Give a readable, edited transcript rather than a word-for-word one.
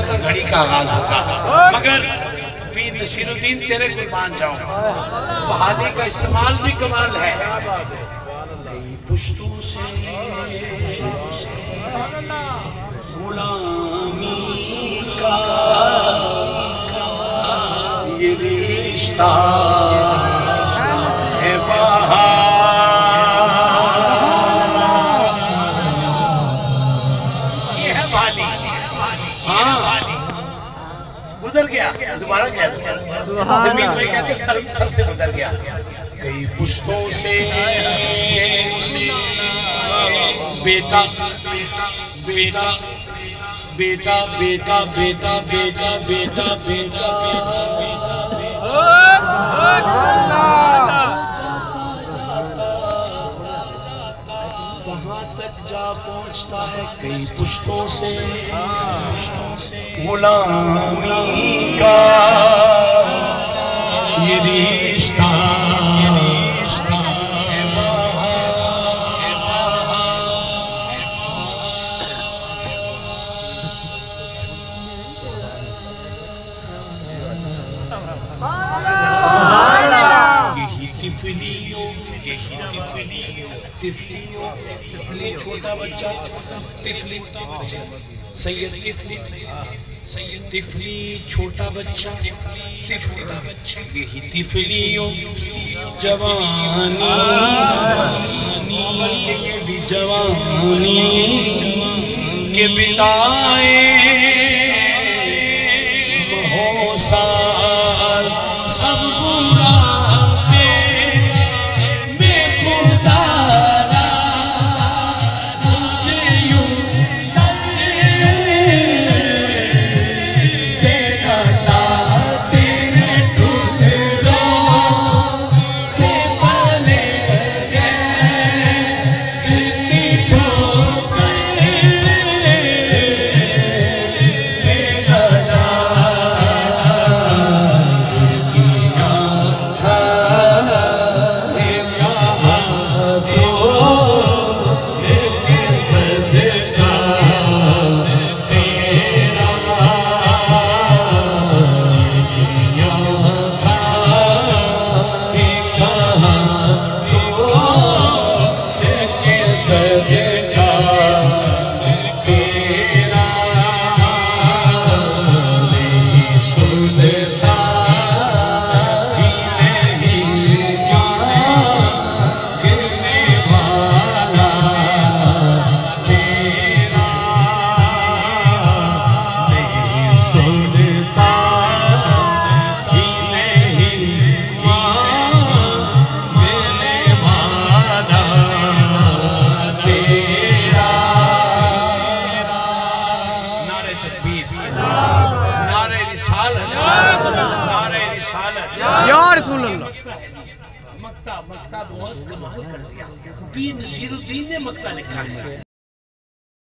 जाकर घड़ी का आगाज होगा। मगर पीर नसीरुद्दीन तेरे कुर्बान जाऊं, बहाली का इस्तेमाल भी कमाल है। कई पुश्तों से गुलामी का ये रिश्ता है बहार। ये है बहाली। हाँ गुजर गया, दोबारा क्या जमीन में कहते सर से गुजर गया। कई पुश्तों से बेटा बेटा बेटा बेटा बेटा बेटा बेटा बेटा वहां तक जा पहुंचता है। कई पुश्तों से गुलामी का ये रिश्ता तिफली छोटा बच्चा तिफली सैयद तिफली छोटा बच्चा यही तिफलियों जवानी ये भी जवानी के बिताए हो साल सब बुरा मक्ता बहुत कमाल कर दिया। पीर नसीरुद्दीन ने मक्ता लिखा है।